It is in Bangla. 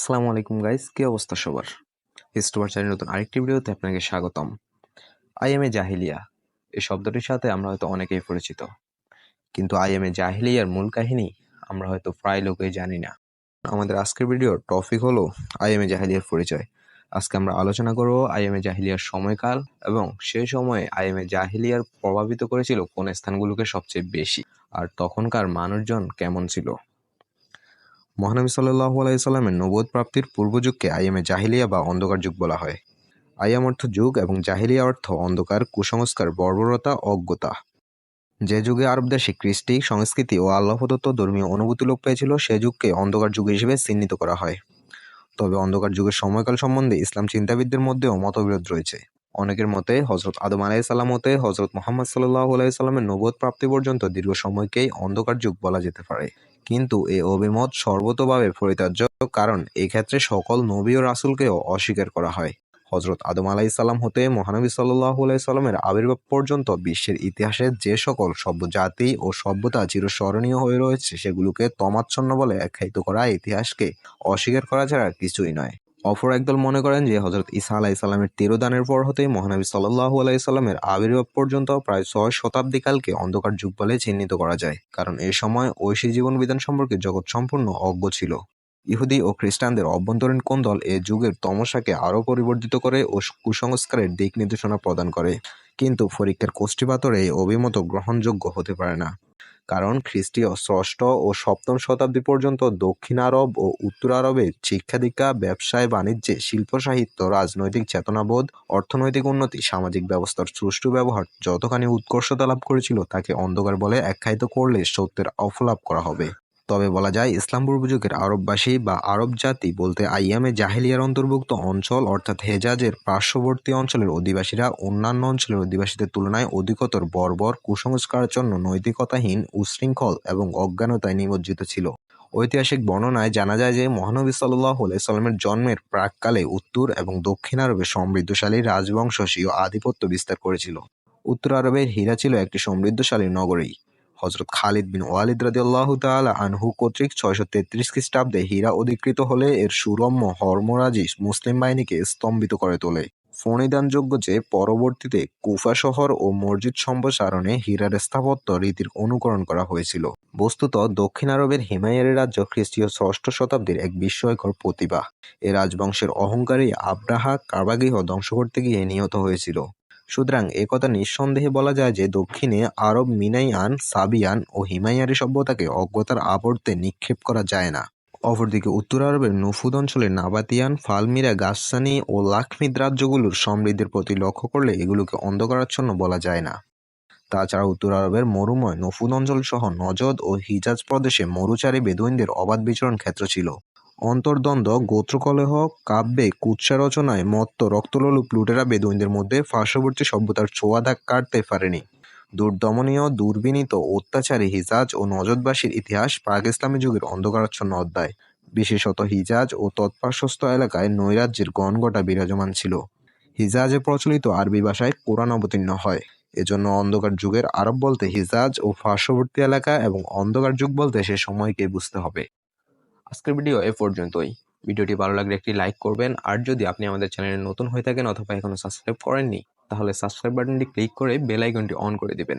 আসসালামু আলাইকুম গাইস, কি অবস্থা সবার? হিস্টোবার চ্যানেলের নতুন আরেকটি ভিডিওতে আপনাকে স্বাগতম। আইএমএ জাহিলিয়া এই শব্দটির সাথে আমরা হয়তো অনেকেই পরিচিত, কিন্তু আইএমএ জাহিলিয়ার মূল কাহিনী আমরা হয়তো প্রায় লোকেই জানি না। আমাদের আজকের ভিডিওর টপিক হলো আইএমএ জাহিলিয়ার পরিচয়। আজকে আমরা আলোচনা করব আইএমএ জাহিলিয়ার সময়কাল এবং সেই সময়ে আইএমএ জাহিলিয়ার প্রভাবিত করেছিল কোন স্থানগুলোকে সবচেয়ে বেশি, আর তখনকার মানুষজন কেমন ছিল। মহানবী সাল্লাল্লাহু আলাইহি সাল্লামের নবুয়ত প্রাপ্তির পূর্বযুগকে আইয়ামে জাহিলিয়া বা অন্ধকার যুগ বলা হয়। আইয়াম অর্থ যুগ এবং জাহিলিয়া অর্থ অন্ধকার, কুসংস্কার, বর্বরতা, অজ্ঞতা। যে যুগে আরব দেশে কৃষ্টি সংস্কৃতি ও আল্লাহ প্রদত্ত ধর্মীয় অনুভূতি লোপ পেয়েছিল সে যুগকে অন্ধকার যুগ হিসেবে চিহ্নিত করা হয়। তবে অন্ধকার যুগের সময়কাল সম্বন্ধে ইসলাম চিন্তাবিদদের মধ্যেও মতবিরোধ রয়েছে। অনেকের মতে হযরত আদম আলাইহিস সালাম হতে হযরত মুহাম্মদ সাল্লাল্লাহু আলাইহি সাল্লামের নবুয়ত প্রাপ্তি পর্যন্ত দীর্ঘ সময়কেই অন্ধকার যুগ বলা যেতে পারে। কিন্তু এই অভিমত সর্বতোভাবে পরিত্যাজ্য, কারণ এই ক্ষেত্রে সকল নবী ও রাসূলকেও অস্বীকার করা হয়। হযরত আদম আলাইহিস সালাম হতে মহানবী সাল্লাল্লাহু আলাইহি সাল্লামের আবির্ভাব পর্যন্ত বিশ্বের ইতিহাসে যে সকল সভ্য জাতি ও সভ্যতা চিরস্মরণীয় হয়ে রয়েছে সেগুলোকে তমাচ্ছন্ন বলে আখ্যায়িত করা ইতিহাসকে অস্বীকার করা ছাড়া কিছুই নয়। অপর একদল মনে করেন যে হযরত ঈসা আলাইহিস সালামের তিরোধানের পর হতেই মহানবী সাল্লাল্লাহু আলাইহি সাল্লামের আবির্ভাব পর্যন্ত প্রায় 6 শতাব্দী কালকে অন্ধকার যুগ বলে চিহ্নিত করা যায়, কারণ এই সময় ঐশী জীবন বিধান সম্পর্কে জগৎ সম্পূর্ণ অজ্ঞ ছিল। ইহুদি ও খ্রিস্টানদের অভ্যন্তরীণ কোন্দল এ যুগের তমসাকে আরও পরিবর্ধিত করে ও কুসংস্কারের দিক নির্দেশনা প্রদান করে। কিন্তু পরীক্ষার কোষ্ঠীপাতরে এই অভিমত গ্রহণযোগ্য হতে পারে না, কারণ খ্রিস্টীয় ষষ্ঠ ও সপ্তম শতাব্দী পর্যন্ত দক্ষিণ আরব ও উত্তর আরবে শিক্ষা-দীক্ষা, ব্যবসায় বাণিজ্যে, শিল্প সাহিত্য, রাজনৈতিক চেতনাবোধ, অর্থনৈতিক উন্নতি, সামাজিক ব্যবস্থার সুষ্ঠু ব্যবহার যতখানি উৎকর্ষতা লাভ করেছিল তাকে অন্ধকার বলে আখ্যায়িত করলে সত্যের অপলাপ করা হবে। তবে বলা যায় ইসলাম পূর্ব যুগের আরববাসী বা আরব জাতি বলতে আইয়ামে জাহেলিয়ার অন্তর্ভুক্ত অঞ্চল অর্থাৎ হেজাজের পার্শ্ববর্তী অঞ্চলের অধিবাসীরা অন্যান্য অঞ্চলের অধিবাসীদের তুলনায় অধিকতর বর্বর, কুসংস্কারাচ্ছন্ন, নৈতিকতাহীন, উচ্ছৃঙ্খল এবং অজ্ঞানতায় নিমজ্জিত ছিল। ঐতিহাসিক বর্ণনায় জানা যায় যে মহানবী সাল্লাল্লাহু আলাইহি সাল্লামের জন্মের প্রাক্কালে উত্তর এবং দক্ষিণ আরবে সমৃদ্ধশালী রাজবংশ স্বীয় আধিপত্য বিস্তার করেছিল। উত্তর আরবের হীরা ছিল একটি সমৃদ্ধশালী নগরী। হযরত খালিদ বিন ওয়ালিদ রাদিয়াল্লাহু তাআলা আনহু কর্তৃক 633 খ্রিস্টাব্দে হীরা অধিকৃত হলে এর সুরম্য হর্মরাজি মুসলিম বাহিনীকে স্তম্ভিত করে তোলে। ফণিধানযোগ্য যে পরবর্তীতে কুফা শহর ও মসজিদ সম্প্রসারণে হীরার স্থাপত্য রীতির অনুকরণ করা হয়েছিল। বস্তুত দক্ষিণ আরবের হিমায়ারি রাজ্য খ্রিস্টীয় ষষ্ঠ শতাব্দীর এক বিস্ময়কর প্রতিভা। এ রাজবংশের অহংকারী আব্রাহা কাবাগৃহ ধ্বংস করতে গিয়ে নিহত হয়েছিল। সুতরাং একথা নিঃসন্দেহে বলা যায় যে দক্ষিণে আরব মিনাইয়ান, সাবিয়ান ও হিমায়ারি সভ্যতাকে অজ্ঞতার আবর্তে নিক্ষেপ করা যায় না। অপরদিকে উত্তর আরবের নফুদ অঞ্চলের নাবাতিয়ান, ফালমিরা, গাসসানি ও লাখমিদ রাজ্যগুলোর সমৃদ্ধির প্রতি লক্ষ্য করলে এগুলোকে অন্ধকারাচ্ছন্ন বলা যায় না। তাছাড়া উত্তর আরবের মরুময় নফুদ অঞ্চল সহ নজদ ও হিজাজ প্রদেশে মরুচারী বেদুইনদের অবাধ বিচরণ ক্ষেত্র ছিল। অন্তর্দ্বন্দ্ব, গোত্রকলহ, কাব্যে কুৎসা রচনায় মত্ত রক্তলোলুপ লুটেরা বেদুইনদের মধ্যে পার্শ্ববর্তী সভ্যতার ছোঁয়া দাগ কাটতে পারেনি। দুর্দমনীয়, দুর্বিনীত, অত্যাচারী হিজাজ ও নজদবাসীর ইতিহাস প্রাক ইসলামী যুগের অন্ধকারাচ্ছন্ন অধ্যায়। বিশেষত হিজাজ ও তৎপার্শ্বস্থ এলাকায় নৈরাজ্যের গণগটা বিরাজমান ছিল। হিজাজে প্রচলিত আরবি ভাষায় কোরআন অবতীর্ণ হয়। এজন্য অন্ধকার যুগের আরব বলতে হিজাজ ও পার্শ্ববর্তী এলাকা এবং অন্ধকার যুগ বলতে সে সময়কে বুঝতে হবে। আজকের ভিডিও এ পর্যন্তই। ভিডিওটি ভালো লাগলে একটি লাইক করবেন, আর যদি আপনি আমাদের চ্যানেলে নতুন হয়ে থাকেন অথবা এখনো সাবস্ক্রাইব করেননি তাহলে সাবস্ক্রাইব বাটনটি ক্লিক করে বেল আইকনটি অন করে দিবেন।